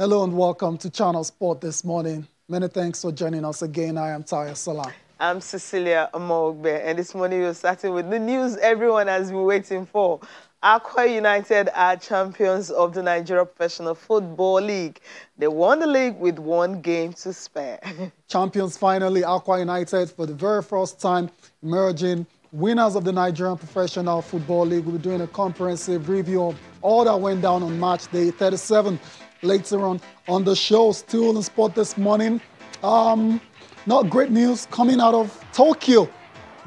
Hello and welcome to Channel Sport this morning. Many thanks for joining us again. I am Taya Salam. I'm Cecilia Amogbe, and this morning we're starting with the news everyone has been waiting for. Akwa United are champions of the Nigeria Professional Football League. They won the league with one game to spare. Champions finally, Akwa United, for the very first time, emerging winners of the Nigerian Professional Football League. We'll be doing a comprehensive review of all that went down on match day 37 later on the show. Still in sport this morning. Not great news coming out of Tokyo.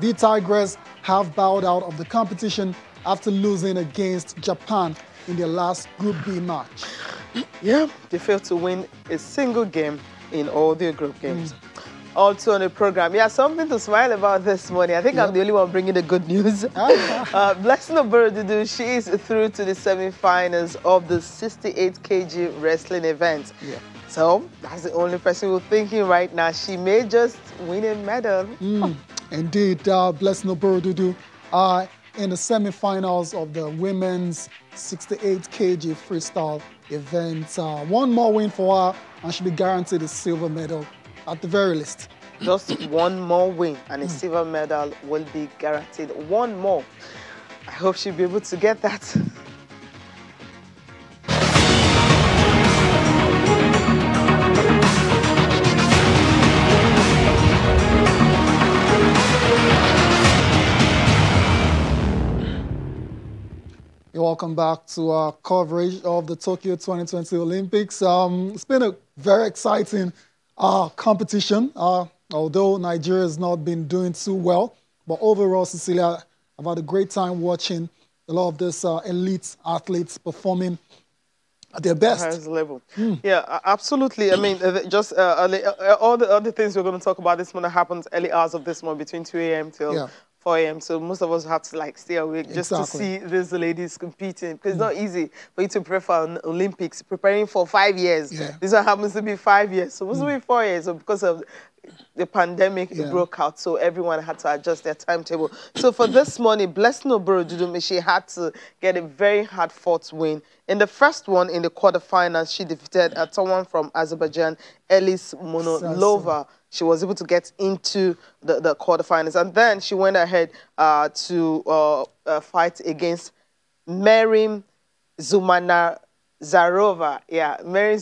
The Tigers have bowed out of the competition after losing against Japan in their last Group B match. Yeah, they failed to win a single game in all their group games. Also on the program, yeah, something to smile about this morning. I think I'm the only one bringing the good news. Blessing Oborududu, she is through to the semi-finals of the 68 kg wrestling event. Yeah. So that's the only person we're thinking right now. She may just win a medal. Indeed, Blessing Oborududu in the semi-finals of the women's 68 kg freestyle event. One more win for her, and she'll be guaranteed a silver medal at the very least. Just one more win, and a silver medal will be guaranteed. One more. I hope she'll be able to get that. Welcome back to our coverage of the Tokyo 2020 Olympics. It's been a very exciting competition, although Nigeria has not been doing too well. But overall, Cecilia, I've had a great time watching a lot of these elite athletes performing at their best. Highest level. Yeah, absolutely. I mean, just all the other things we're going to talk about this morning happens early hours of this morning, between 2 a.m. till 4 a.m. So most of us have to stay awake just to see these ladies competing, because it's not easy for you to prepare for an Olympics, preparing for 5 years. This one happens to be 5 years. So it was to be 4 years. So because of the pandemic, it broke out, so everyone had to adjust their timetable. So for this morning, Blessing Oborududu, she had to get a very hard-fought win. In the first one, in the quarterfinals, she defeated someone from Azerbaijan, Elis Monolova. She was able to get into the quarterfinals, and then she went ahead to fight against Meryem Zarova. Yeah, Meryem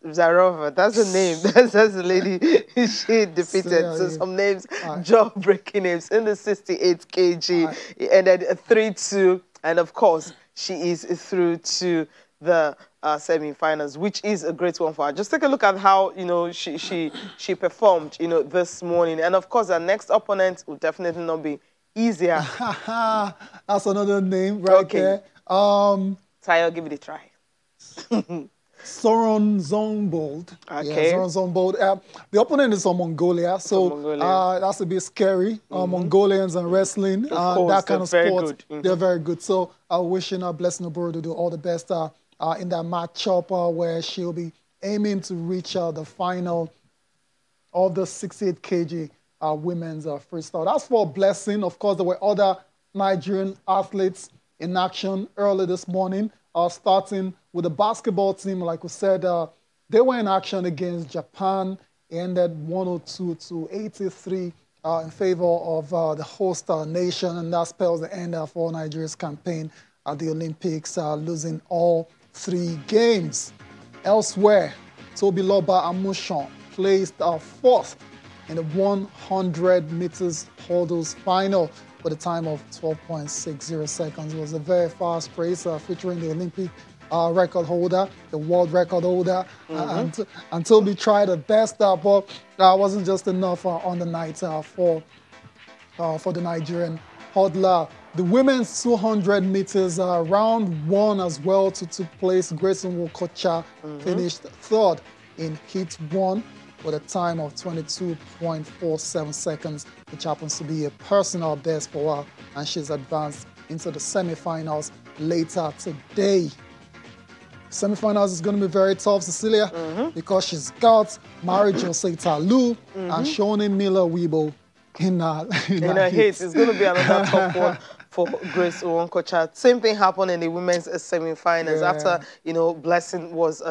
Zarova. That's the name. That's the lady she defeated. So some names, jaw-breaking names. In the 68 kg, it ended 3-2. And of course, she is through to the semi-finals, which is a great one for her. Just take a look at how she performed this morning. And of course, our next opponent will definitely not be easier. That's another name right there. Tayo, give it a try. Soron Zongbold. Okay. Yeah, Soron Zongbold. The opponent is from Mongolia, so that's a bit scary. Mongolians and wrestling, that kind of sport, they're very good. So I'm wishing Blessing Oborududu all the best in that matchup where she'll be aiming to reach the final of the 68 kg women's freestyle. As for Blessing, of course, there were other Nigerian athletes in action early this morning, starting with the basketball team. Like we said, they were in action against Japan, ended 102-83 in favor of the host nation, and that spells the end for Nigeria's campaign at the Olympics, losing all 3 games. Elsewhere, Tobiloba Amusan placed 4th in the 100 meters hurdles final with a time of 12.60 seconds. It was a very fast race featuring the Olympic record holder, the world record holder, and Toby tried her best, but that wasn't just enough on the night for the Nigerian hurdler. The women's 200 meters round 1 as well took place. Grayson Wokocha finished 3rd in heat 1 with a time of 22.47 seconds, which happens to be a personal best for her, and she's advanced into the semi-finals later today. Semi-finals is going to be very tough, Cecilia, because she's got Marie-José Talu and Shawnee Miller-Uibo in her hit. It's going to be another tough one for Grace Owonkwocha. Same thing happened in the women's semi-finals after, you know, Blessing was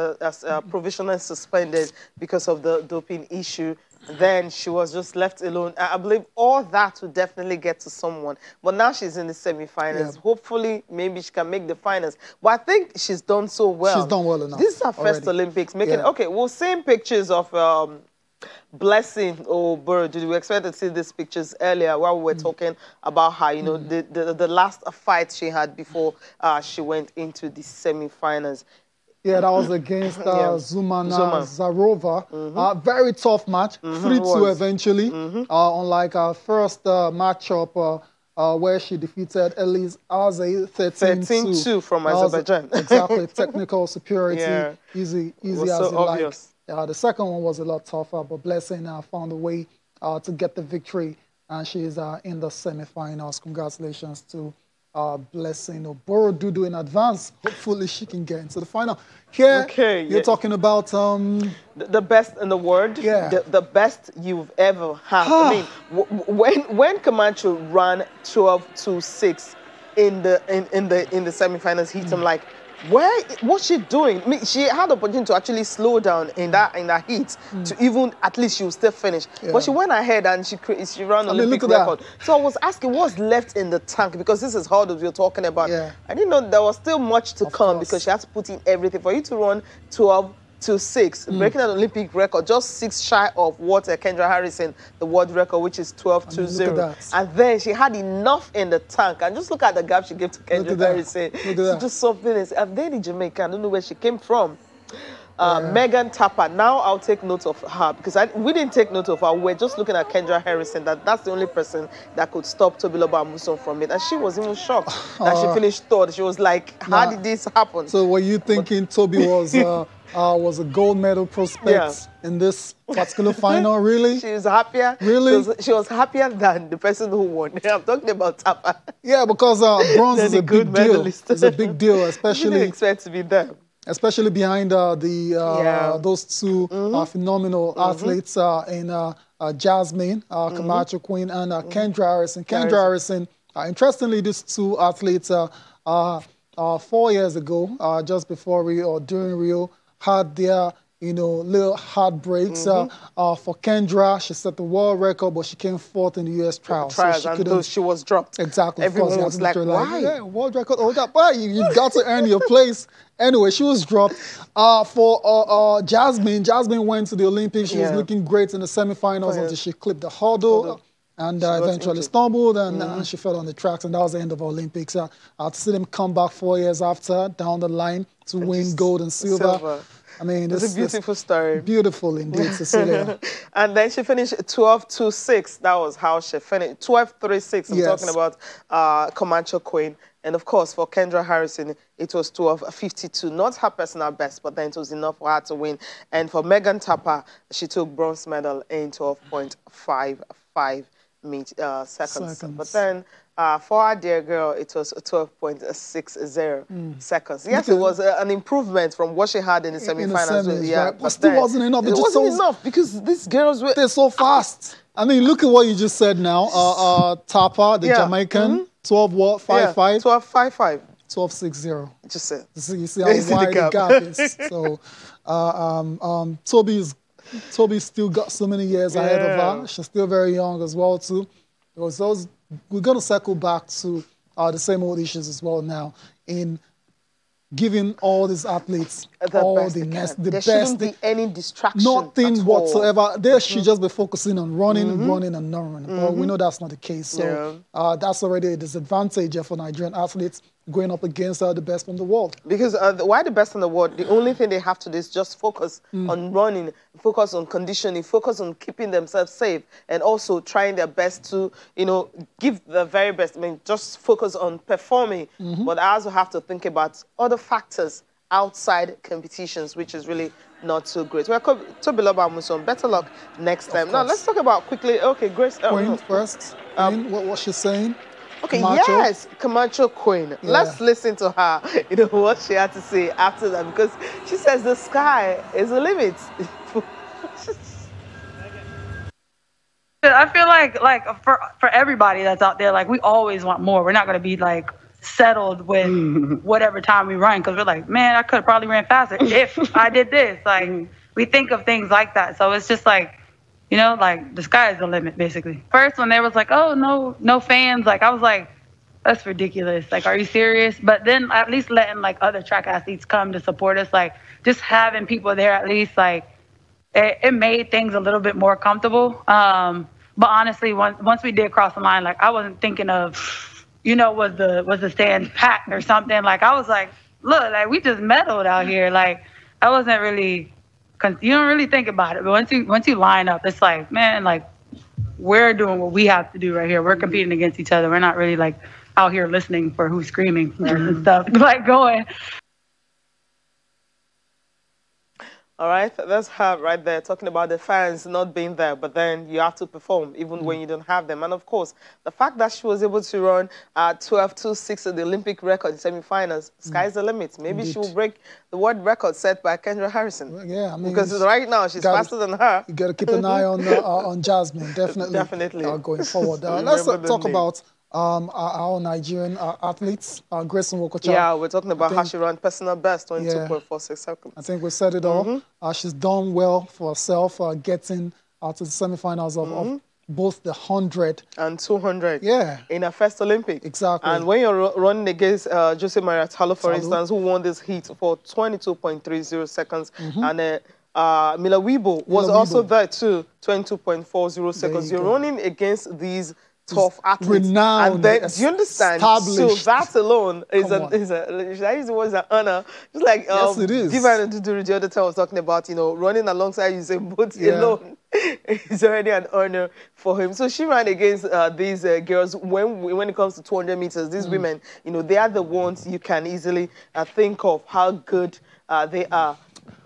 provisionally suspended because of the doping issue. Then she was just left alone. I believe all that will definitely get to someone. But now she's in the semi-finals. Hopefully, maybe she can make the finals. But I think she's done so well. She's done well enough. This is her first Olympics. Okay, we'll see pictures of Blessing Oboro. Did we expect to see these pictures earlier while we were talking about her, you know, the last fight she had before she went into the semi-finals? Yeah, that was against Zuzana Zarova. Very tough match, 3-2 eventually. Unlike our first matchup where she defeated Elise Arze 13-2 from Azerbaijan. Exactly, technical superiority, easy as so obvious. The second one was a lot tougher, but Blessing found a way to get the victory, and she is in the semi-finals. Congratulations to Blessing Oboro in advance. Hopefully she can get into the final. Here, you're talking about the best in the world. The best you've ever had. I mean, when Camacho ran 12-6 in the semi-finals, hit him like, what's she doing? I mean, she had the opportunity to actually slow down in that heat to even at least she would still finish. But she went ahead and she ran an Olympic record. So I was asking what's left in the tank, because this is hurdles we're talking about. I didn't know there was still much to come because she had to put in everything for you to run 12-6, breaking an Olympic record, just 6 shy of what Kendra Harrison, the world record, which is 12-0. And then she had enough in the tank. And just look at the gap she gave to Kendra Harrison. It's just something else. I've dated in Jamaica. I don't know where she came from. Megan Tapper. Now I'll take note of her, because we didn't take note of her. We're just looking at Kendra Harrison. That's the only person that could stop Tobiloba Amusan from it. And she was even shocked that she finished third. She was like, how did this happen? So were you thinking Toby was a gold medal prospect in this particular final, really? She was happier. Really? She was happier than the person who won. I'm talking about Tapper. Yeah, because bronze is a big deal. It's a big deal, especially... You didn't expect to be there. Especially behind those two phenomenal athletes in Jasmine Camacho Queen and Kendra Harrison. Kendra Harrison, interestingly, these two athletes 4 years ago, just before Rio or during Rio, had their little heartbreaks. For Kendra, she set the world record, but she came fourth in the U.S. trials. So she was dropped. Exactly. Everyone was like, why? Yeah, world record, all that. But you got to earn your place. Anyway, she was dropped. For Jasmine went to the Olympics. She was looking great in the semifinals until she clipped the hurdle. And eventually stumbled, and she fell on the tracks, and that was the end of Olympics. To see them come back 4 years after, down the line, to win gold and silver. I mean, it's a beautiful story. Beautiful indeed, Cecilia. And then she finished 12-6. That was how she finished. 12-3-6. I'm talking about Camacho Queen. And of course, for Kendra Harrison, it was 12-52. Not her personal best, but then it was enough for her to win. And for Megan Tapper, she took bronze medal in 12.55 seconds. But then for our dear girl, it was 12.60 seconds. Yes, it was an improvement from what she had in the semi-finals. But still wasn't enough. It wasn't enough because these girls were... They're so fast. I mean, look at what you just said now. Tapper, the Jamaican, 12-5-5? 12-5-5. 12-6-0. Just said. You see how wide the gap is. So Toby's still got so many years ahead of her. She's still very young as well, too. We're going to circle back to the same old issues as well now in giving all these athletes the best. There shouldn't be any distraction. Nothing whatsoever. They should just be focusing on running and not running. But we know that's not the case. So that's already a disadvantage for Nigerian athletes going up against the best in the world. Because why the best in the world? The only thing they have to do is just focus on running, focus on conditioning, focus on keeping themselves safe, and also trying their best to, give the very best. I mean, just focus on performing. But I also have to think about other factors outside competitions, which is really not so great. Well, Tobiloba Amusan, better luck next time. Now, let's talk about quickly, Grace. Queen first. What was she saying? Okay, Camacho? Camacho Queen. Let's listen to her, what she had to say after that, because she says the sky is the limit. I feel like for everybody that's out there, like we always want more. We're not gonna be like settled with whatever time we run because we're like, man, I could have probably ran faster if I did this. Like we think of things like that. So it's just like, you know, like the sky is the limit basically. First when they was like, oh no fans, like I was like, that's ridiculous. Like, are you serious? But then at least letting like other track athletes come to support us, like just having people there at least like it made things a little bit more comfortable. But honestly, once we did cross the line, like I wasn't thinking of, you know, was the stands packed or something. Like I was like, look, like we just medaled out here. Like I wasn't really, you don't really think about it. But once you line up, it's like, man, like we're doing what we have to do right here. We're competing against each other. We're not really like out here listening for who's screaming and stuff. Like going. All right, that's her right there, talking about the fans not being there, but then you have to perform even when you don't have them. And of course, the fact that she was able to run 12:26 at the Olympic record in semifinals, sky's the limit. Maybe she will break the world record set by Kendra Harrison. Well, yeah, I mean, because right now she's faster than her. You got to keep an eye on Jasmine, definitely. Definitely. Going forward. Let's talk about our Nigerian athletes, Grace Nwokocha. Yeah, we're talking about how she ran personal best, 22.46 seconds. I think we said it all. She's done well for herself, getting to the semifinals of both the 100 and 200. Yeah. In her first Olympic. Exactly. And when you're running against Jose Maria Talo, for instance, who won this heat for 22.30 seconds, and Mila Wibo was also there too, 22.40 seconds. You're running against these tough athletes. Renowned, and then, do you understand? So that alone is an honor. Just like yes, it is. Diva Nduduri the other time was talking about, you know, running alongside Usain Bolt alone is already an honor for him. So she ran against these girls. When it comes to 200 meters, these women, you know, they are the ones you can easily think of how good they are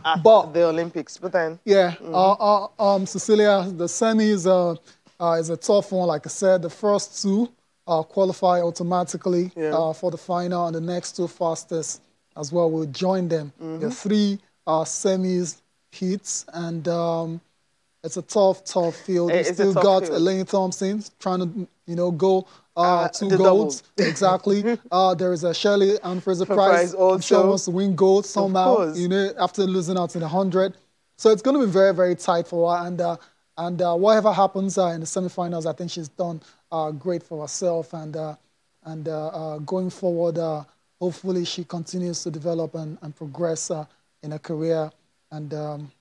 at the Olympics. But then, Cecilia, the semis is a tough one. Like I said, the first two qualify automatically for the final, and the next two fastest as well will join them. The three semis heats, and it's a tough field. You still got Elaine Thompson trying to, you know, go 2 golds. Exactly. There is a Shirley and Fraser Price also. I'm sure wants to win gold somehow, you know, after losing out in the 100. So it's going to be very, very tight for her. And whatever happens in the semifinals, I think she's done great for herself. And going forward, hopefully she continues to develop and progress in her career. And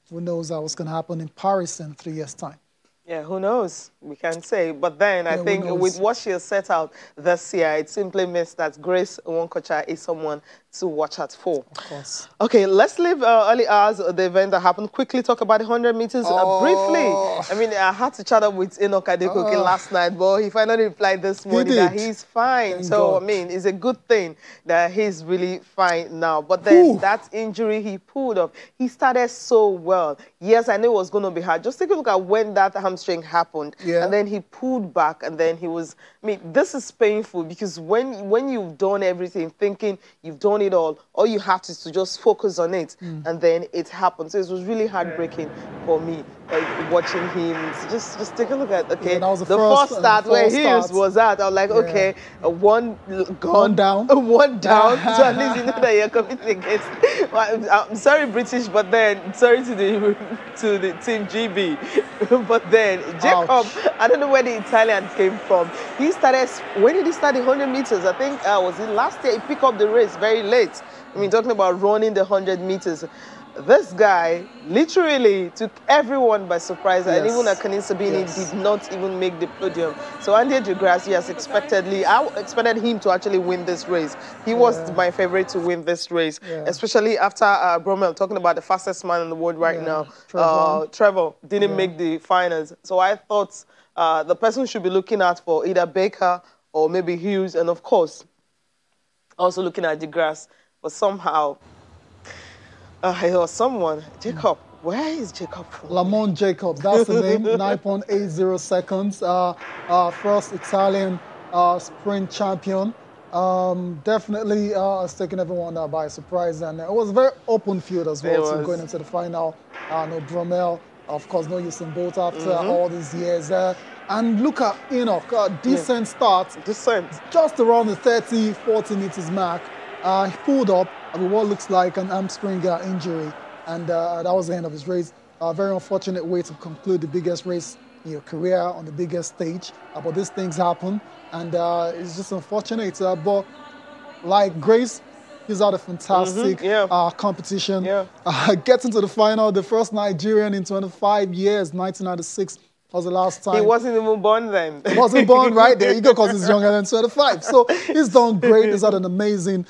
who knows what's going to happen in Paris in 3 years' time. Yeah, who knows? We can't say. But then I think with what she has set out this year, it simply means that Grace Nwokocha is someone to watch out for. Of course. Okay, let's leave early hours of the event that happened. Quickly talk about the 100 meters briefly. I mean, I had to chat up with Enoch Adekoke last night, but he finally replied this morning that he's fine. Thank God. I mean, it's a good thing that he's really fine now. But then that injury he pulled off, he started so well. Yes, I knew it was going to be hard. Just take a look at when that hamstring happened. And then he pulled back, and then he was... I mean, this is painful because when you've done everything, thinking you've done it all you have to just focus on it, and then it happened. So it was really heartbreaking for me, watching him. Just take a look at the first start where he was at. I was like, okay, one down. So at least you know that you're competing against. Well, I'm sorry, British, but then sorry to the team GB. But then Jacob, I don't know where the Italian came from. He started. When did he start the 100 meters? I think was it last year? He picked up the race very late. I mean, talking about running the 100 meters. This guy literally took everyone by surprise, and even Akani Sabini did not even make the podium. So Andy de Grasse, I expected him to actually win this race. He was my favorite to win this race, especially after Bromell, talking about the fastest man in the world right now. Trevor didn't make the finals. So I thought the person should be looking out for either Baker or maybe Hughes, and of course, also looking at de Grasse. But somehow, it was someone. Jacob. Where is Jacob from? Lamont Jacobs. That's the name. 9.80 seconds. First Italian sprint champion. Definitely has taken everyone by surprise. And it was a very open field as well. So going into the final. No Bromell. Of course, no Usain Bolt after all these years. And look at Enoch, decent start. Decent. Just around the 30, 40 meters mark. He pulled up with what looks like an hamstring injury. And that was the end of his race. A very unfortunate way to conclude the biggest race in your career on the biggest stage. But these things happen. And it's just unfortunate. But like Grace, he's had a fantastic competition. Gets into the final, the first Nigerian in 25 years, 1996 was the last time. He wasn't even born then. He wasn't born, right? There you go, because he's younger than 25. So he's done great. He's had an amazing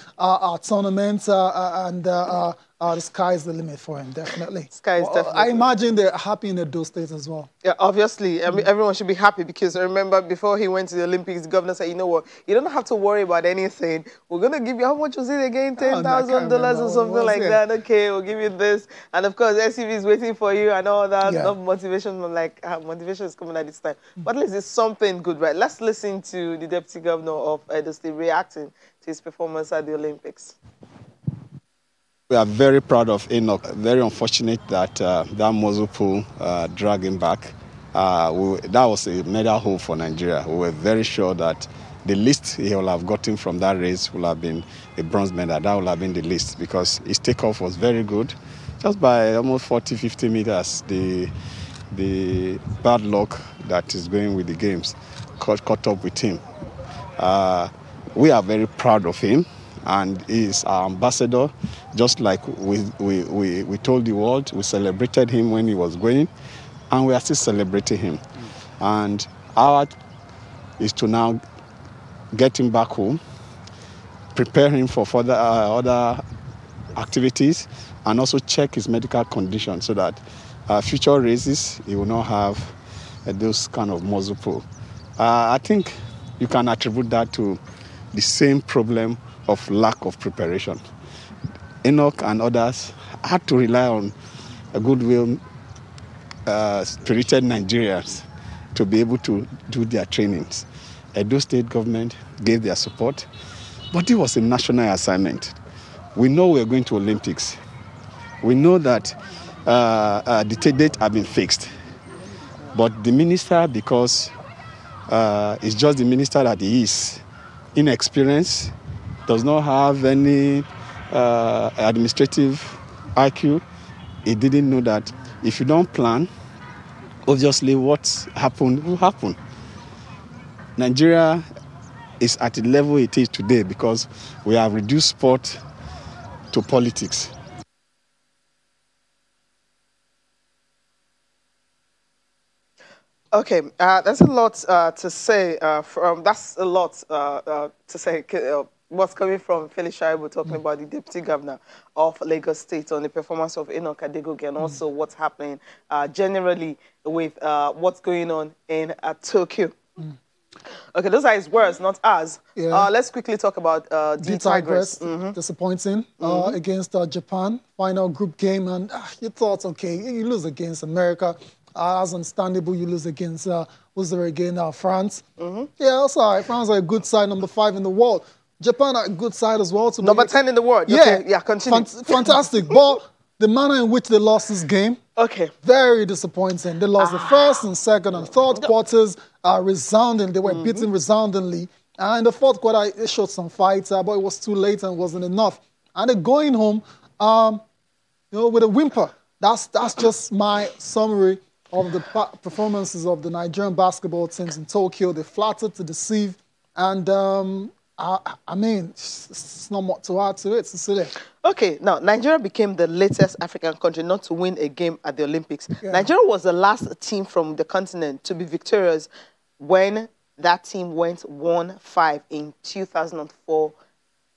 tournament, and the sky's the limit for him, definitely. Sky is definitely. I imagine they're happy in Edo State as well. Yeah, obviously. I mean, everyone should be happy because I remember before he went to the Olympics, the governor said, you know what, you don't have to worry about anything. We're going to give you, how much was it again? $10,000 or something like that. Okay, we'll give you this. And of course, SCV is waiting for you and all that. No motivation, like, motivation is coming at this time. But at least it's something good, right? Let's listen to the Deputy Governor of Edo State reacting to his performance at the Olympics. We are very proud of Enoch. Very unfortunate that that muzzle pull dragged him back. That was a medal hope for Nigeria. We were very sure that the least he will have gotten from that race will have been a bronze medal. That will have been the least because his takeoff was very good. Just by almost 40, 50 meters, the bad luck that is going with the games caught up with him. We are very proud of him. And he's our ambassador, just like we told the world. We celebrated him when he was going, and we are still celebrating him. And our is to now get him back home, prepare him for further other activities, and also check his medical condition so that future races he will not have those kind of muzzle pull. I think you can attribute that to the same problem of lack of preparation. Enoch and others had to rely on a goodwill, spirited Nigerians to be able to do their trainings. Edo State government gave their support, but it was a national assignment. We know we're going to Olympics. We know that the date have been fixed, but the minister, because it's just the minister that he is, inexperienced, does not have any administrative IQ. He didn't know that if you don't plan, obviously what happened will happen. Nigeria is at the level it is today because we have reduced sport to politics. Okay, that's a lot to say. That's a lot to say. What's coming from Felix Shaibu talking about the Deputy Governor of Lagos State on the performance of Enoch Adegoke and also what's happening generally with what's going on in Tokyo. Okay, those are his words, not ours. Let's quickly talk about the Tigers. Disappointing against Japan. Final group game, and you thought, okay, you lose against America. As understandable, you lose against, who's there again, France. Yeah, that's all right. France are a good side, number 5 in the world. Japan are a good side as well. Number 10 in the world. Yeah, yeah, continue. Fantastic. But the manner in which they lost this game, very disappointing. They lost the first and second and third quarters resounding. They were beaten resoundingly. And in the fourth quarter, they showed some fight, but it was too late and wasn't enough. And they're going home, you know, with a whimper. That's just my summary of the performances of the Nigerian basketball teams in Tokyo. They flattered to deceive, and I mean, it's not much to add to it, Cecilia. Okay, now, Nigeria became the latest African country not to win a game at the Olympics. Nigeria was the last team from the continent to be victorious when that team went 1-5 in 2004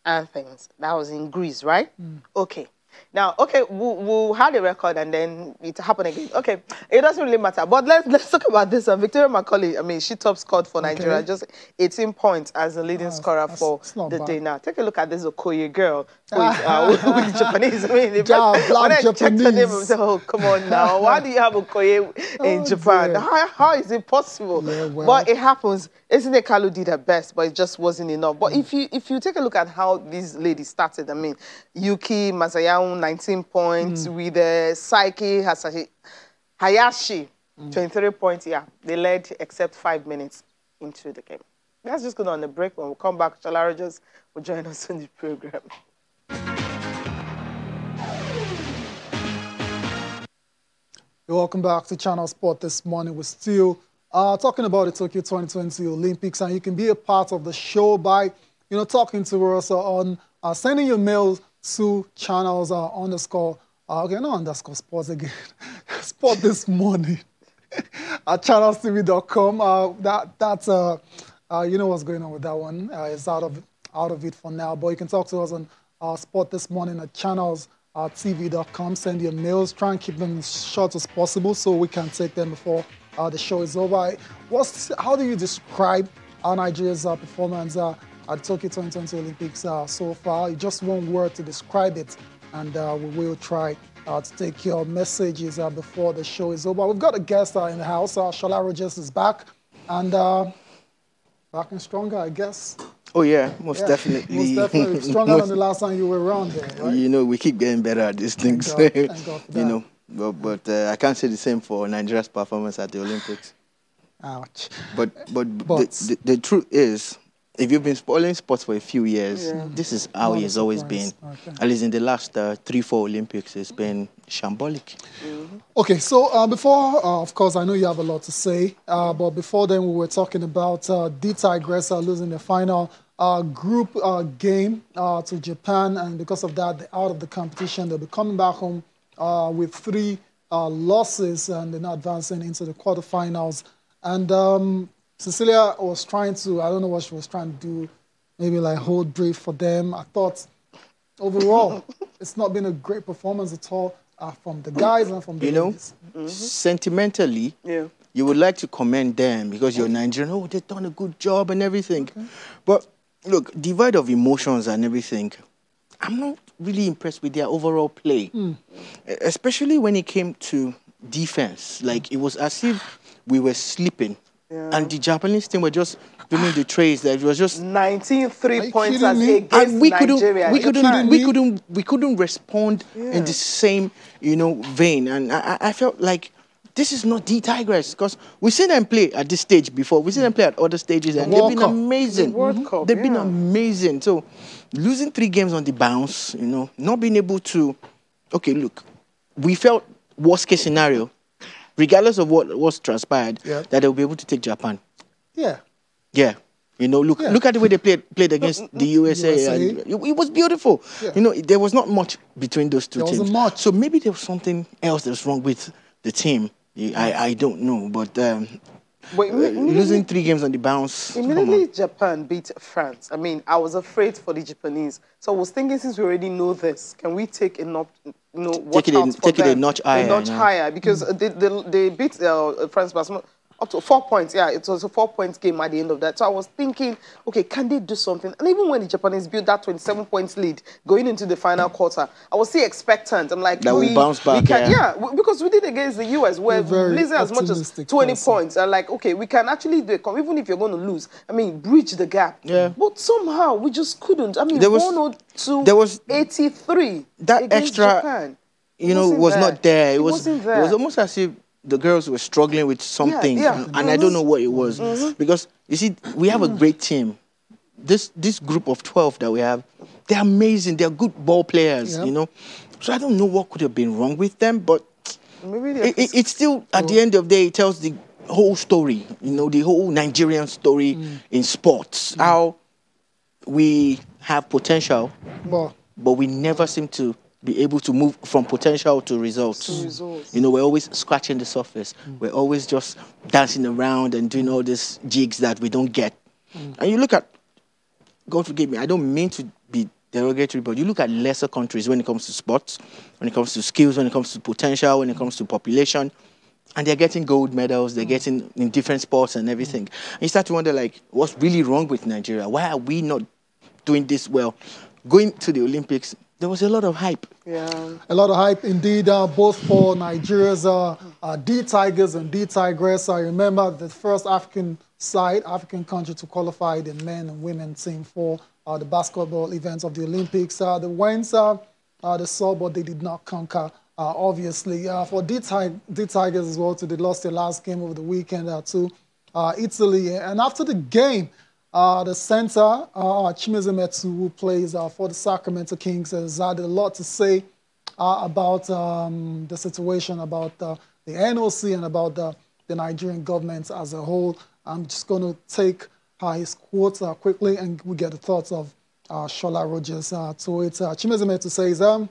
Athens. That was in Greece, right? Okay. Now, okay, we'll have the record and then it happened again. Okay, it doesn't really matter. But let's talk about this. Victoria McCauley, I mean, she top scored for Nigeria, just 18 points as the leading scorer for the day. Now, take a look at this Okoye girl who is with Japanese. I mean, when I checked her name, I said, oh, come on now. Why do you have Okoye in Japan? How is it possible? Yeah, well. But it happens. Isn't it Kalu did her best, but it just wasn't enough. But if you take a look at how these ladies started, I mean, Yuki Masayamu, 19 points, with Saiki Hayashi, 23 points, yeah. They led except 5 minutes into the game. Let's just go on the break. When we come back, Shola Rogers will join us in the program. Welcome back to Channel Sport this morning. We're still talking about the Tokyo 2020 Olympics, and you can be a part of the show by, talking to us on sending your mails to channels _ okay, not _ sports again, sport this morning at channelstv.com. That's you know what's going on with that one. It's out of it for now, but you can talk to us on sport this morning at channelstv.com. Send your mails. Try and keep them as short as possible so we can take them before the show is over. How do you describe Nigeria's performance at the Tokyo 2020 Olympics so far? Just one word to describe it, and we will try to take your messages before the show is over. We've got a guest in the house. Shola Rogers is back, and back and stronger, I guess. Oh yeah, most definitely. Most definitely. Stronger than the last time you were around there, right? We keep getting better at these things. Thank God for that. But I can't say the same for Nigeria's performance at the Olympics. Ouch. But the truth is, if you've been following sports for a few years, this is how it's always been. Okay. At least in the last 3-4 Olympics, it's been shambolic. Okay, so before, of course, I know you have a lot to say, but before then we were talking about the Tigers losing the final group game to Japan, and because of that, they're out of the competition. They'll be coming back home with 3 losses, and they're not advancing into the quarterfinals. And Cecilia was trying to, I don't know what she was trying to do, maybe like hold brief for them. I thought overall, it's not been a great performance at all from the guys and from the ladies. Sentimentally, you would like to commend them because you're Nigerian. Oh, they've done a good job and everything. Okay. But look, devoid of emotions and everything, I'm not really impressed with their overall play, especially when it came to defense. Like, it was as if we were sleeping. And the Japanese team were just doing the trays. That it was just 19 3-pointers against Nigeria. We couldn't respond in the same vein. And I felt like this is not the Tigers, because we've seen them play at this stage before. We've seen them play at other stages, and they've been amazing. They've been amazing. So losing 3 games on the bounce, not being able to. Okay, look, we felt worst case scenario, regardless of what was transpired, that they'll be able to take Japan. Yeah. Look at the way they played against the USA. And it was beautiful. Yeah. There was not much between those two teams. There wasn't much. So maybe there was something else that was wrong with the team. I don't know, but losing 3 games on the bounce. Immediately Japan beat France. I mean, I was afraid for the Japanese. So I was thinking, since we already know this, can we take a notch, take it a notch higher? A notch higher, because they beat France by up to 4 points. Yeah, it was a 4-point game at the end of that. So I was thinking, okay, can they do something? And even when the Japanese built that 27 points lead going into the final quarter, I was still expectant. I'm like, that we bounce back. Because we did against the US, where losing as much as 20 points. And like, okay, we can actually do it. Even if you're going to lose, I mean, bridge the gap. Yeah. But somehow we just couldn't. I mean, 102-83. That extra, Japan. Was not there. It wasn't there. It was almost as if the girls were struggling with something, and I don't know what it was. Because, you see, we have a great team. This group of 12 that we have, they're amazing. They're good ball players, So I don't know what could have been wrong with them, but it's still, at the end of the day, it tells the whole story, the whole Nigerian story in sports. How we have potential, but we never seem to be able to move from potential to results. We're always scratching the surface. We're always just dancing around and doing all these jigs that we don't get. And you look at, God forgive me, I don't mean to be derogatory, but you look at lesser countries when it comes to sports, when it comes to skills, when it comes to potential, when it comes to population, and they're getting gold medals, they're getting in different sports and everything. And you start to wonder, like, what's really wrong with Nigeria? Why are we not doing this well? Going to the Olympics, there was a lot of hype. Yeah. A lot of hype indeed, both for Nigeria's D Tigers and D Tigress. I remember the first African country to qualify the men and women team for the basketball events of the Olympics. They went, they saw, but they did not conquer obviously. For D Tigers as well, too, they lost their last game over the weekend to Italy. And after the game, the center, Chimezie Metu, who plays for the Sacramento Kings, has had a lot to say about the situation, about the NOC and about the Nigerian government as a whole. I'm just going to take his quotes quickly, and we get the thoughts of Shola Rogers to it. Chimezie Metu says, and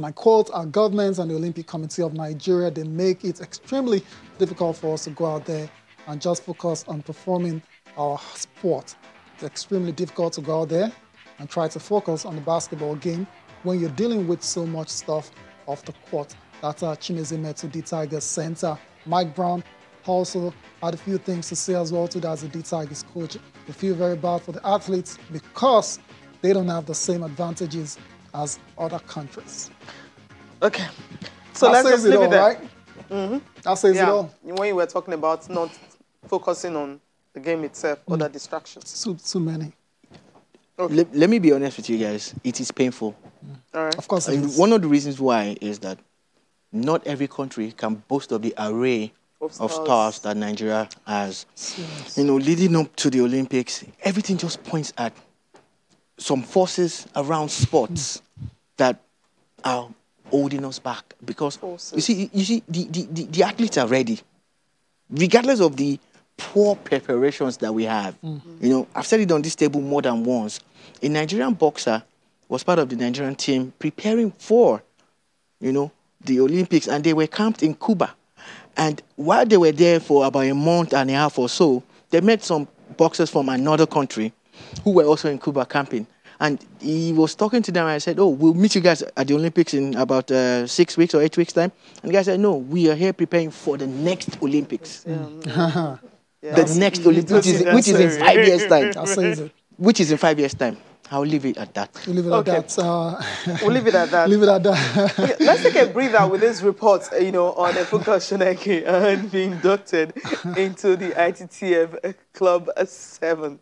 I quote, "Our governments and the Olympic Committee of Nigeria, they make it extremely difficult for us to go out there and just focus on performing our sport. It's extremely difficult to go out there and try to focus on the basketball game when you're dealing with so much stuff off the court." That's Chimezie Metu, D Tigers center. Mike Brown also had a few things to say as well too. That's the D Tigers coach. They feel very bad for the athletes because they don't have the same advantages as other countries. Okay, so let's just leave it there. Right? That says it all. When you were talking about not focusing on the game itself, other distractions. Too many. Okay. Let me be honest with you guys. It is painful. All right. Of course it is. One of the reasons why is that not every country can boast of the array of stars that Nigeria has. Yes. You know, leading up to the Olympics, everything just points at some forces around sports that are holding us back. Because you see, the athletes are ready, regardless of the poor preparations that we have. You know, I've said it on this table more than once. A Nigerian boxer was part of the Nigerian team preparing for, you know, the Olympics, and they were camped in Cuba. And while they were there for about a month and a half or so, they met some boxers from another country who were also in Cuba camping. And he was talking to them, and I said, "Oh, we'll meet you guys at the Olympics in about 6 weeks or 8 weeks' time." And the guy said, "No, we are here preparing for the next Olympics." The next Olympics, which is in 5 years' time. Which is in 5 years' time. I'll leave it at that. We'll leave it at that. We'll leave it at that. Leave it at that. Okay, let's take a breather with this report, you know, on Funke Oshoneke being inducted into the ITTF Club 7.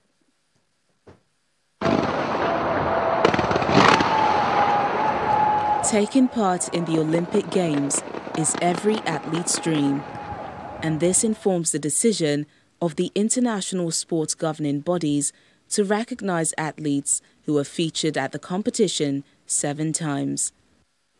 Taking part in the Olympic Games is every athlete's dream, and this informs the decision of the international sports governing bodies to recognize athletes who are featured at the competition 7 times.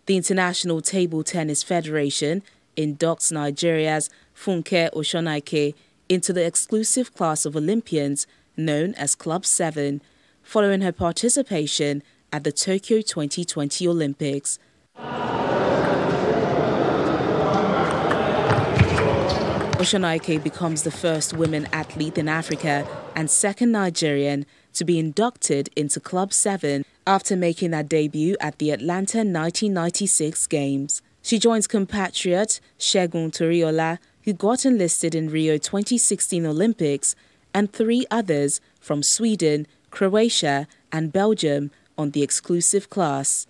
The International Table Tennis Federation inducts Nigeria's Funke Oshoneke into the exclusive class of Olympians known as Club 7, following her participation at the Tokyo 2020 Olympics. Oshoneke becomes the first women athlete in Africa and second Nigerian to be inducted into Club 7 after making her debut at the Atlanta 1996 Games. She joins compatriot Segun Toriola, who got enlisted in Rio 2016 Olympics, and 3 others from Sweden, Croatia and Belgium on the exclusive class.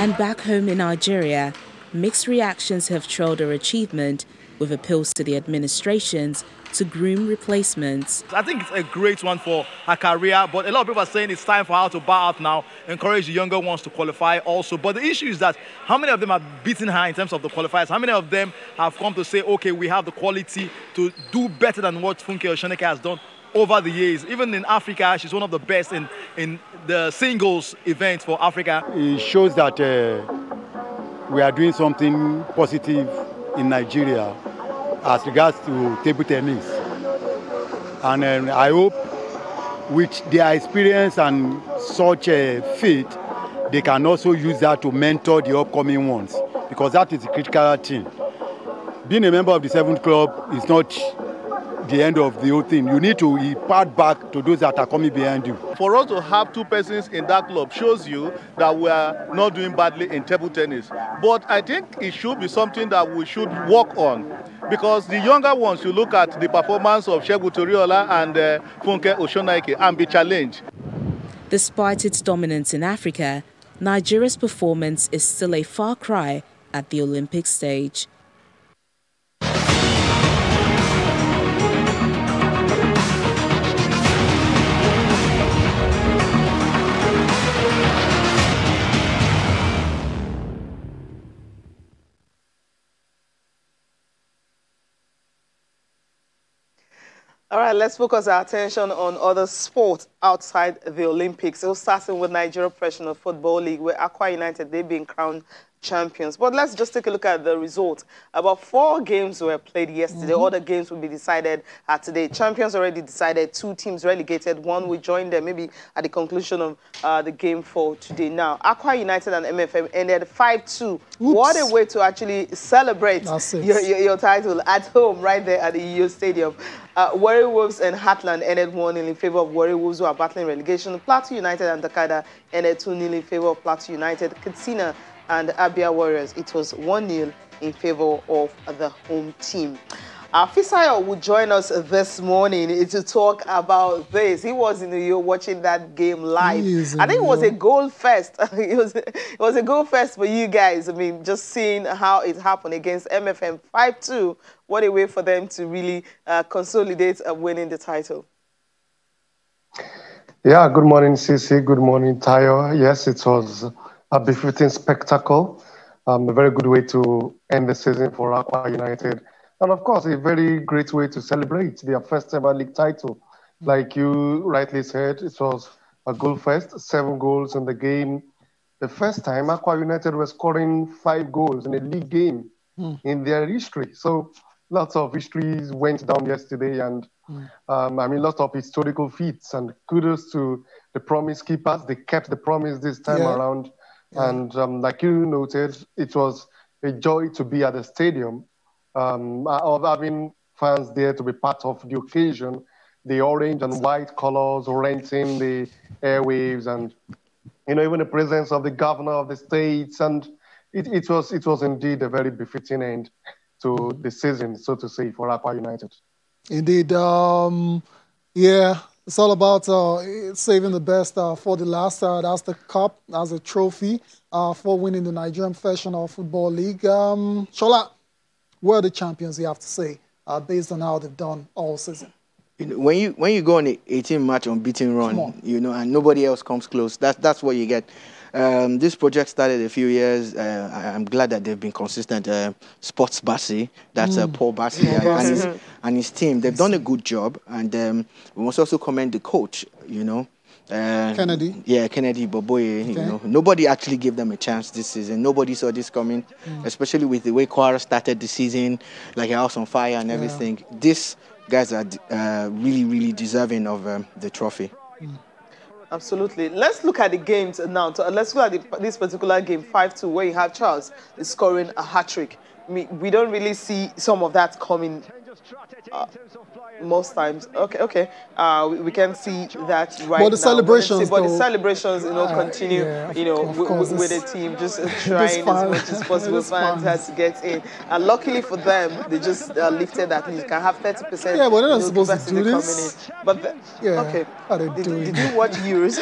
And back home in Nigeria, mixed reactions have trailed her achievement, with appeals to the administrations to groom replacements. I think it's a great one for her career, but a lot of people are saying it's time for her to bow out now, encourage the younger ones to qualify also. But the issue is that how many of them have beaten her in terms of the qualifiers? How many of them have come to say, okay, we have the quality to do better than what Funke Oshoneke has done over the years? Even in Africa, she's one of the best in the singles event for Africa. It shows that we are doing something positive in Nigeria as regards to table tennis. And I hope with their experience and such faith, they can also use that to mentor the upcoming ones, because that is the critical thing. Being a member of the 7th club is not the end of the whole thing. You need to impart back to those that are coming behind you. For us to have 2 persons in that club shows you that we are not doing badly in table tennis. But I think it should be something that we should work on, because the younger ones should look at the performance of Segun Toriola and Funke Oshoneke and be challenged. Despite its dominance in Africa, Nigeria's performance is still a far cry at the Olympic stage. All right, let's focus our attention on other sports outside the Olympics. So starting with Nigeria Professional Football League, where Akwa United, they've been crowned champions. But let's just take a look at the results. About 4 games were played yesterday. Other games will be decided today. Champions already decided. 2 teams relegated. 1 will join them maybe at the conclusion of the game for today. Now, Akwa United and MFM ended 5-2. What a way to actually celebrate your title at home right there at the EU Stadium. Warri Wolves and Heartland ended 1-0 in favor of Warri Wolves, who are battling relegation. Plateau United and Dakada ended 2-0 in favor of Plateau United. Katsina and Abia Warriors, it was 1-0 in favor of the home team. Fisayo will join us this morning to talk about this. He was in New York watching that game live. I think it was a goal fest. it was a goal fest for you guys. I mean, just seeing how it happened against MFM 5-2. What a way for them to really consolidate winning the title. Yeah, good morning, Cici. Good morning, Tayo. Yes, it was a befitting spectacle. A very good way to end the season for Akwa United. And of course, a very great way to celebrate their first ever league title. Like you rightly said, it was a goal fest, 7 goals in the game. The first time Akwa United was scoring 5 goals in a league game in their history. So lots of histories went down yesterday, and I mean, lots of historical feats. And kudos to the promise keepers. They kept the promise this time around. Yeah. And like you noted, it was a joy to be at the stadium, of having fans there to be part of the occasion, the orange and white colors renting the airwaves, and even the presence of the governor of the states. And it was indeed a very befitting end to the season, so to say, for Akwa United. Indeed. Yeah. It's all about saving the best for the last. That's the cup, that's a trophy for winning the Nigerian Professional Football League. Shola, where are the champions, you have to say, based on how they've done all season? When you go on an 18-match unbeaten run, and nobody else comes close, that's what you get. This project started a few years. I'm glad that they've been consistent. Sports Bassi, that's Paul Bassi and his team. They've done a good job, and we must also commend the coach. Kennedy. Yeah, Kennedy Boboye. Nobody actually gave them a chance this season. Nobody saw this coming, especially with the way Kwara started the season, like a house on fire and everything. These guys are really, really deserving of the trophy. Absolutely. Let's look at the games now. Let's look at this particular game, 5-2, where you have Charles scoring a hat-trick. We don't really see some of that coming most times. Okay. We can see that right now. But the celebrations, but the celebrations, continue, with the team just trying as much as possible. Fans had to get in, and luckily for them, they just lifted that. You can have 30%. Yeah, but they're not supposed to do this. But okay, did you watch Euros?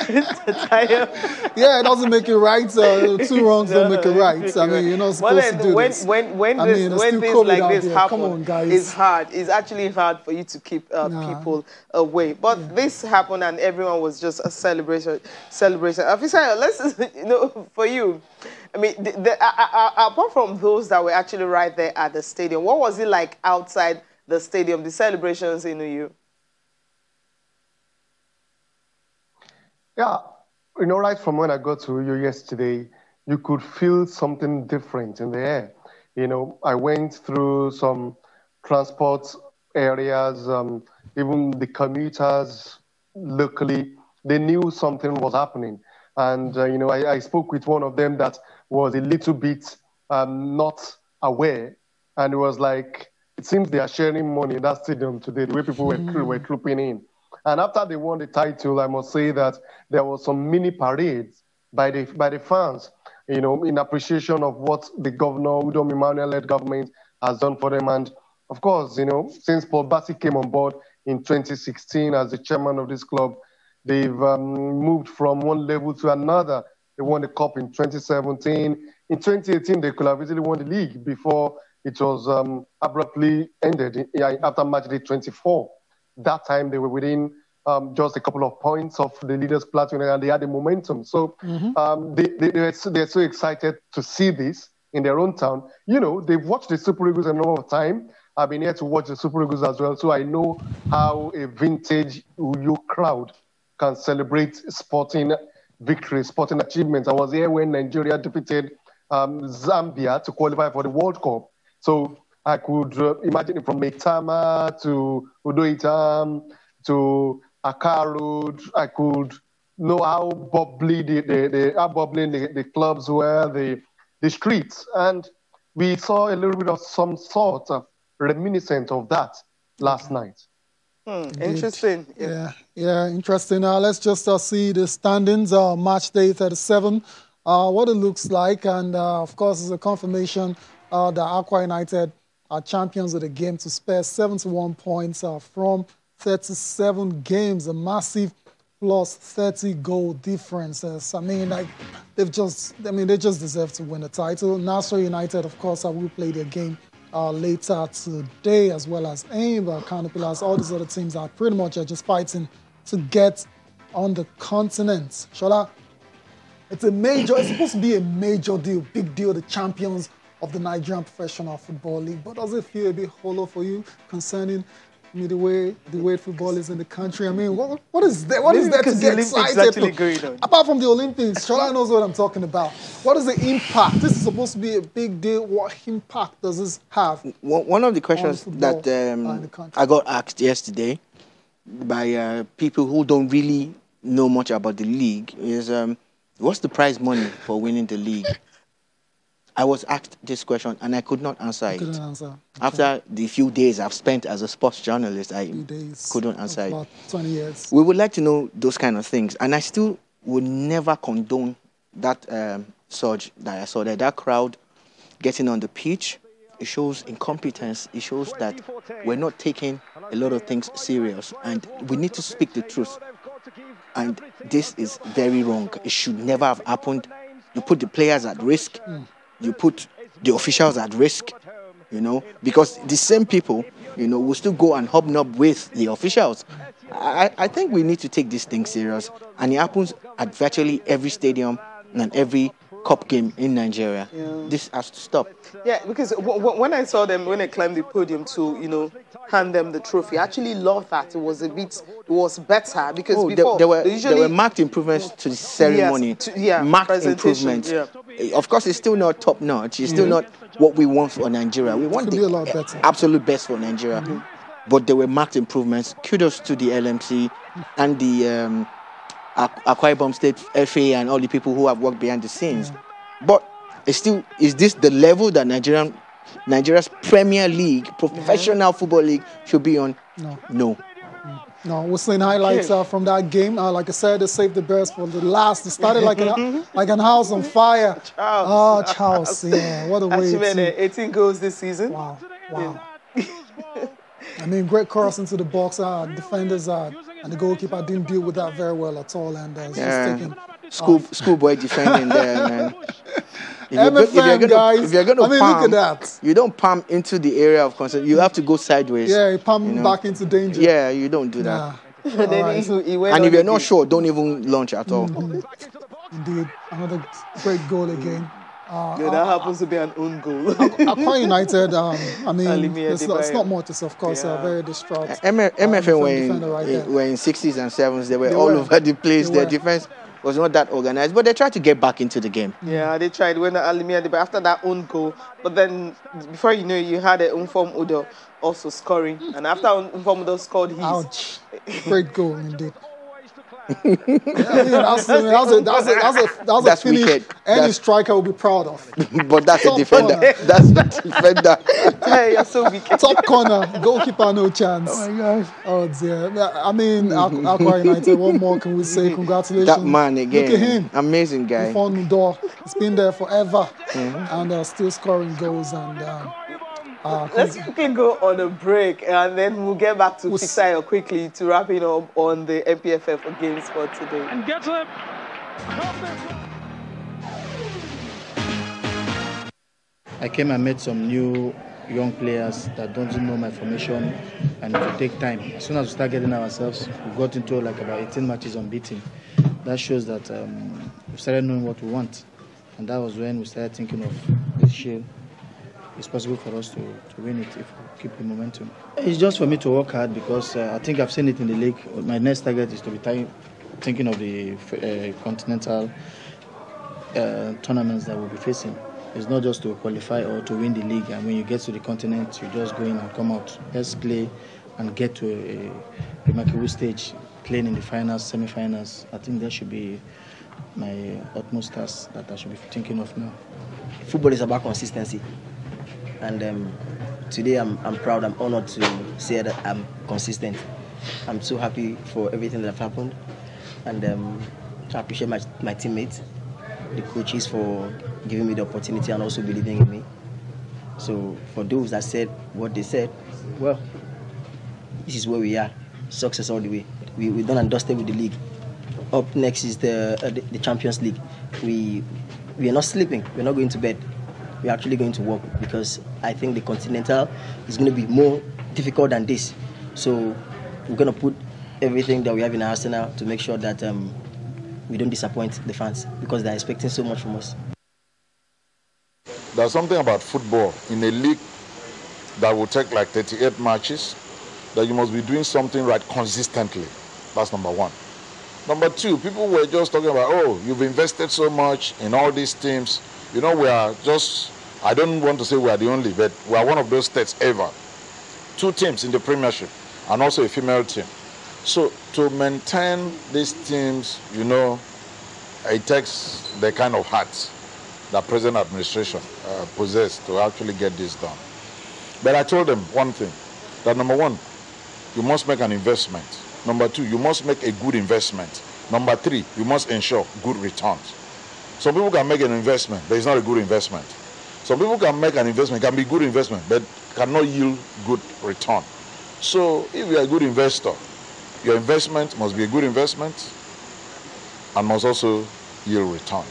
Yeah, it doesn't make it right. 2 wrongs don't make it right. I mean, you're not supposed to do this. When things like this happen, it's hard. It's actually hard for you to keep people away. But this happened, and everyone was just a celebration. Afisa, let's, for you, I mean, apart from those that were actually right there at the stadium, what was it like outside the stadium, the celebrations in you? Yeah, right from when I got to you yesterday, you could feel something different in the air. I went through some transport areas, even the commuters locally, they knew something was happening. And, I spoke with one of them that was a little bit not aware. And it was like, it seems they are sharing money in that stadium today, the way people were trooping in. And after they won the title, I must say that there was some mini parades by the fans, in appreciation of what the governor, Udom Emmanuel-led government has done for them. And of course, since Paul Bassi came on board in 2016 as the chairman of this club, they've moved from one level to another. They won the cup in 2017. In 2018, they could have easily won the league before it was abruptly ended after match day 24. That time, they were within just a couple of points of the leaders' Plateau, and they had the momentum. So they're so excited to see this in their own town. They've watched the Super Eagles a number of times. I've been here to watch the Super Eagles as well, so I know how a vintage Uyo crowd can celebrate sporting victories, sporting achievements. I was here when Nigeria defeated Zambia to qualify for the World Cup. So I could imagine it from Metama to Udoitam to Akaru. I could know how bubbly the clubs were, the streets, and we saw a little bit of some sort of reminiscent of that last night. Interesting. Yeah, interesting. Let's just see the standings. Match day 37. What it looks like, and of course, it's a confirmation that Akwa United are champions of the game to spare 71 points from 37 games, a massive plus 30 goal differences. I mean, like they just deserve to win the title. Nasser United, of course, will play their game later today, as well as AIM, Canopilas. All these other teams are pretty much just fighting to get on the continent. Shola, it's supposed to be a major deal, big deal, the champions of the Nigerian Professional Football League. But does it feel a bit hollow for you concerning the way football is in the country? I mean, what is there? What is there to get excited? Apart from the Olympics, Shola knows what I'm talking about. What is the impact? This is supposed to be a big deal. What impact does this have? One of the questions that I got asked yesterday by people who don't really know much about the league is, what's the prize money for winning the league? I was asked this question and I could not answer it. Couldn't answer. Okay. After the few days I've spent as a sports journalist, I couldn't answer it. About 20 years. We would like to know those kind of things. And I still would never condone that surge that I saw there. That crowd getting on the pitch, it shows incompetence. It shows that we're not taking a lot of things serious. And we need to speak the truth. And this is very wrong. It should never have happened. You put the players at risk. You put the officials at risk, because the same people, will still go and hobnob with the officials. I think we need to take this thing serious, and it happens at virtually every stadium and every cup game in Nigeria. This has to stop. Yeah, because when I saw them, when they climbed the podium to, hand them the trophy, I actually loved that. It was better because before there were marked improvements to the ceremony. Yes, marked improvements. Yeah. Of course, it's still not top notch. It's still not what we want for Nigeria. We want the absolute best for Nigeria. But there were marked improvements. Kudos to the LMC and the Akwa Ibom State FA and all the people who have worked behind the scenes. But is this the level that Nigeria's Premier League, professional football league, should be on? No. No, we're seeing highlights from that game. Like I said, they saved the best for the last. It started like an house on fire. Charles. Yeah, what a way to... 18 goals this season. Wow. I mean, great cross into the box. Defenders and the goalkeeper didn't deal with that very well at all. And just taking schoolboy defending there, man. If you're going to palm, look at that. You don't palm into the area of concern. You have to go sideways. Yeah, you palm back into danger. Yeah, you don't do that. And if you're not sure, don't even launch at all. Indeed, another great goal again. That happens to be an own goal. Akwa United, I mean, it's not much, of course, very distraught. MFM were in 60s and 70s. They were all over the place. Their defense was not that organized, but they tried to get back into the game. Yeah, they tried when Alimia, but after that own goal, but then before you know, you had Umfom Udo also scoring, and after Umfom Udo scored his. Ouch! Great goal indeed. That's a finish wicked. Any striker will be proud of. But that's a defender. That's a defender. Hey, you're so wicked. Top corner, goalkeeper, no chance. Oh my gosh. Oh dear. I mean, Akwa United, what more can we say? Congratulations. That man again. Look at him. Amazing guy. Udor. He's been there forever and still scoring goals. And let's quickly go on a break and then we'll get back to Fisayo quickly to wrap it up on the MPFF games for today. And get them. I came and met some new young players that don't know my formation, and it will take time. As soon as we start getting ourselves, we got into like about 18 matches unbeaten. That shows that we started knowing what we want, and that was when we started thinking of this shield. it's possible for us to win it if we keep the momentum. It's just for me to work hard because I think I've seen it in the league. My next target is to be thinking of the continental tournaments that we'll be facing. It's not just to qualify or to win the league. And when you get to the continent, you just go in and come out. Let's play and get to a remarkable stage, playing in the finals, semi-finals. I think that should be my utmost task that I should be thinking of now. Football is about consistency. And today I'm proud, I'm honored to say that I'm consistent. I'm so happy for everything that have happened. And I appreciate my teammates, the coaches for giving me the opportunity and also believing in me. So for those that said what they said, well, this is where we are. Success all the way. We're done and dusted with the league. Up next is the Champions League. We are not sleeping. We're not going to bed. We're actually going to work because I think the Continental is going to be more difficult than this. So we're going to put everything that we have in our arsenal to make sure that we don't disappoint the fans because they're expecting so much from us. There's something about football in a league that will take like 38 matches that you must be doing something right consistently. That's number one. Number two, people were just talking about, oh, you've invested so much in all these teams. You know, we are just, I don't want to say we are the only, but we are one of those states ever. 2 teams in the Premiership and also a female team. So to maintain these teams, you know, it takes the kind of heart that present administration possess to actually get this done. But I told them one thing, that number one, you must make an investment. Number two, you must make a good investment. Number three, you must ensure good returns. Some people can make an investment, but it's not a good investment. Some people can make an investment, can be good investment, but cannot yield good return. So if you're a good investor, your investment must be a good investment and must also yield return.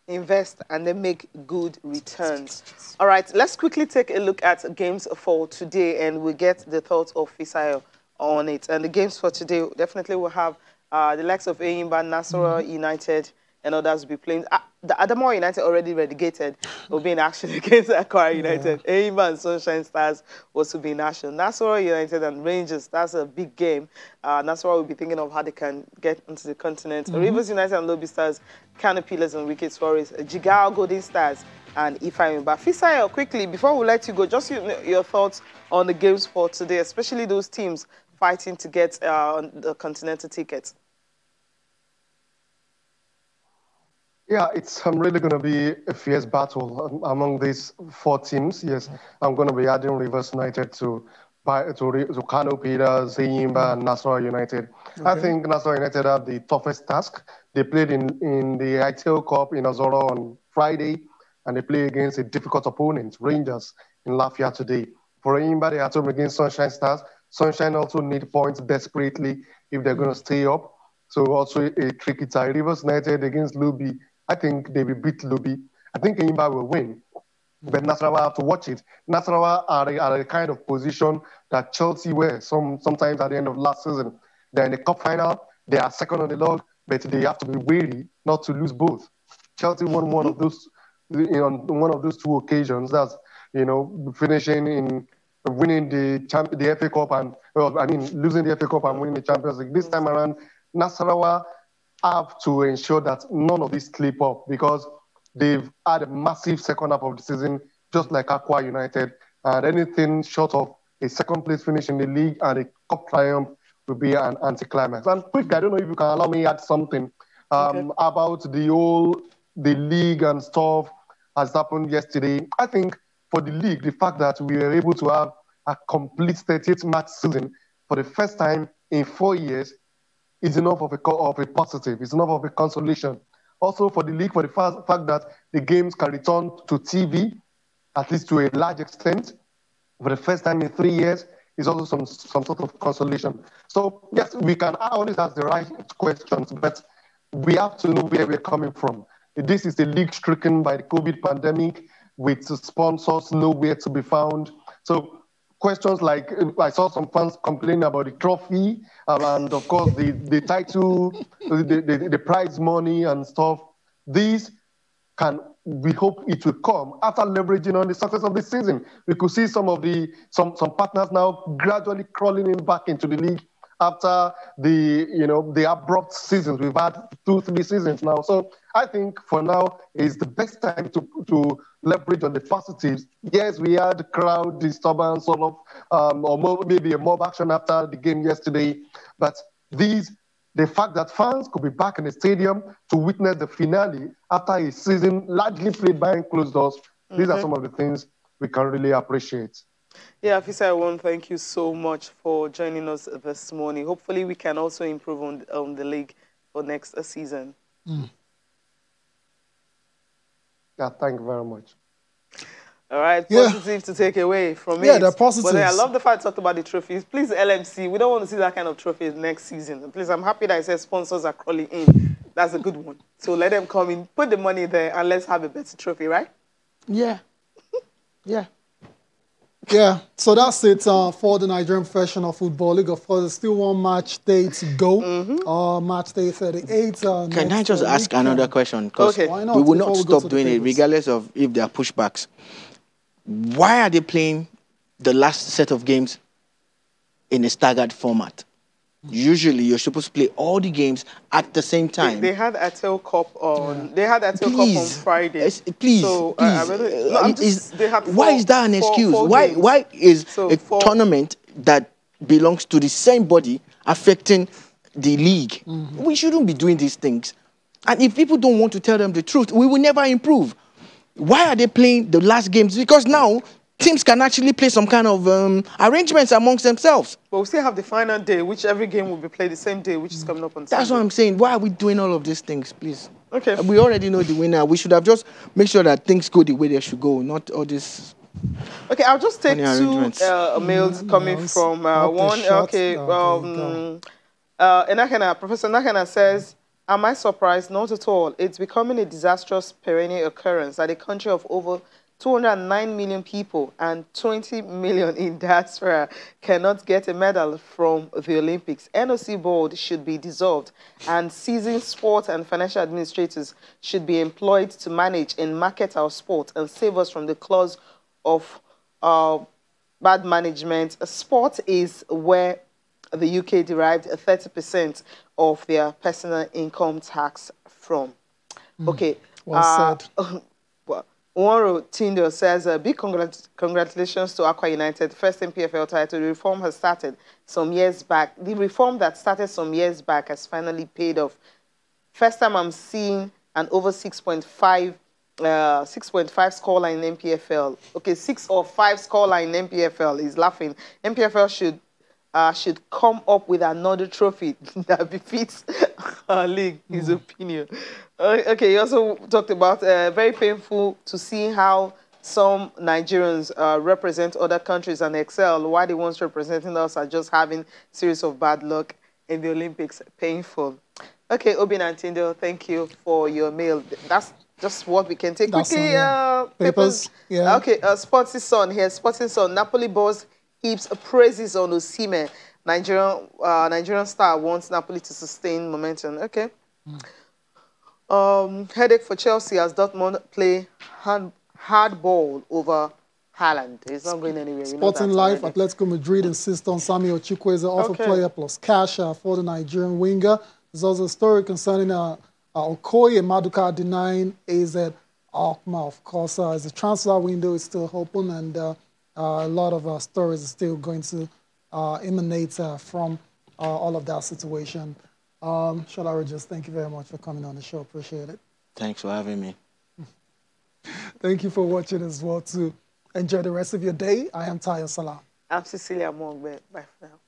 Invest and then make good returns. All right, let's quickly take a look at games for today and we'll get the thoughts of Fisayo on it. And the games for today definitely will have the likes of Enyimba, Nasarawa United, and others will be playing. The Adamawa United already relegated will be in action against Akwa United. Enyimba and Sunshine Stars will also be in action. Nasarawa United and Rangers, that's a big game. Nasarawa will be thinking of how they can get into the continent. Rivers United and Lobby Stars, Kano Pillars and Wicked Warriors, Jigawa Golden Stars and Ifeanyi. But Fisayo, quickly, before we let you go, just your thoughts on the games for today, especially those teams fighting to get the continental tickets. Yeah, it's really going to be a fierce battle among these 4 teams. Yes, I'm going to be adding Rivers United to Kano Pillars, Enyimba, and Nasarawa United. Okay. I think Nasarawa United have the toughest task. They played in the ITL Cup in Azoro on Friday, and they play against a difficult opponent, Rangers, in Lafia today. For Enyimba, they are home against Sunshine Stars. Sunshine also need points desperately if they're going to stay up. So also a tricky tie. Rivers United against Lubi. I think they will beat Lubi. I think Enyimba will win. But Nasarawa have to watch it. Nasarawa are a kind of position that Chelsea were sometimes at the end of last season. They're in the cup final. They are second on the log, but they have to be wary not to lose both. Chelsea won one of those, on one of those 2 occasions. That's, finishing in winning the FA Cup and losing the FA Cup and winning the Champions League. This time around, Nasarawa have to ensure that none of these slip up because they've had a massive second half of the season, just like Akwa United. And anything short of a second place finish in the league and a cup triumph will be an anticlimax. And quick, I don't know if you can allow me to add something about the league and stuff has happened yesterday. I think for the league, the fact that we were able to have a complete 38 match season for the first time in 4 years is enough of a positive. It's enough of a consolation. Also for the league, for the fact that the games can return to TV, at least to a large extent, for the first time in 3 years, is also some sort of consolation. So yes, we can always ask the right questions, but we have to know where we're coming from. This is a league stricken by the COVID pandemic with sponsors nowhere to be found. So questions like I saw some fans complaining about the trophy and of course the title, the prize money and stuff. These we hope it will come after leveraging on the success of the season. We could see some partners now gradually crawling in back into the league after the abrupt seasons. We've had 2-3 seasons now. So I think for now is the best time to leverage on the positives. Yes, we had crowd disturbance, or maybe a mob action after the game yesterday, but the fact that fans could be back in the stadium to witness the finale after a season largely played behind closed doors, these are some of the things we can really appreciate. Yeah, Afisa, I want to thank you so much for joining us this morning. Hopefully, we can also improve on the league for next season. Yeah, thank you very much. All right, positive to take away from it. Yeah, they're positives. But I love the fact you talked about the trophies. Please, LMC, we don't want to see that kind of trophy next season. Please, I'm happy that I said sponsors are crawling in. That's a good one. So let them come in, put the money there, and let's have a better trophy, right? Yeah. Yeah. Yeah, so that's it for the Nigerian Professional Football League. Of course, there's still one match day to go. Match day 38. Can I just ask another question? Because we will not stop doing it, regardless of if there are pushbacks. Why are they playing the last set of games in a staggered format? Usually, you're supposed to play all the games at the same time. They had Atel Cup on. They had Atel Cup on Friday. Please, so, why is that an excuse? Why is a tournament that belongs to the same body affecting the league? We shouldn't be doing these things. And if people don't want to tell them the truth, we will never improve. Why are they playing the last games? Because now teams can actually play some kind of arrangements amongst themselves. But we still have the final day, which every game will be played the same day, which is coming up on That's Sunday. what I'm saying. Why are we doing all of these things, please? Okay. We already know the winner. We should have just made sure that things go the way they should go, not all this. Okay, I'll just take two mails coming from one. Okay, Professor Nakana says, am I surprised? Not at all. It's becoming a disastrous perennial occurrence that a country of over 209 million people and 20 million in diaspora cannot get a medal from the Olympics. NOC board should be dissolved and seasoned sport and financial administrators should be employed to manage and market our sport and save us from the claws of bad management. Sport is where the UK derived 30% of their personal income tax from. Okay. Well said. Onro Tindo says, big congratulations to Aqua United. First MPFL title. The reform has started some years back. The reform that started some years back has finally paid off. First time I'm seeing an over 6.5 scoreline in MPFL. Okay, 6 or 5 scoreline in MPFL is laughing. MPFL should come up with another trophy that befits our league, his opinion. Okay, he also talked about very painful to see how some Nigerians represent other countries and excel, while the ones representing us are just having series of bad luck in the Olympics. Painful. Okay, Obin Antindo, thank you for your mail. That's just what we can take. Quickly, papers. Yeah. Okay, Sports Son here. Sporting Son, Napoli boss heaps praises on Osimhen. Nigerian star wants Napoli to sustain momentum. Okay. Headache for Chelsea as Dortmund play hardball over Haaland. It's not going anywhere. Sporting Life, Atletico Madrid insist on Samuel Chukwueze offer player plus cash for the Nigerian winger. There's also a story concerning Okoye Maduka denying AZ Alkmaar. Of course, as the transfer window is still open and a lot of stories are still going to emanate from all of that situation. Shola, just thank you very much for coming on the show. Appreciate it. Thanks for having me. Thank you for watching as well, too. Enjoy the rest of your day. I am Tayo Salam. I'm Cecilia Mongbe. Bye for now.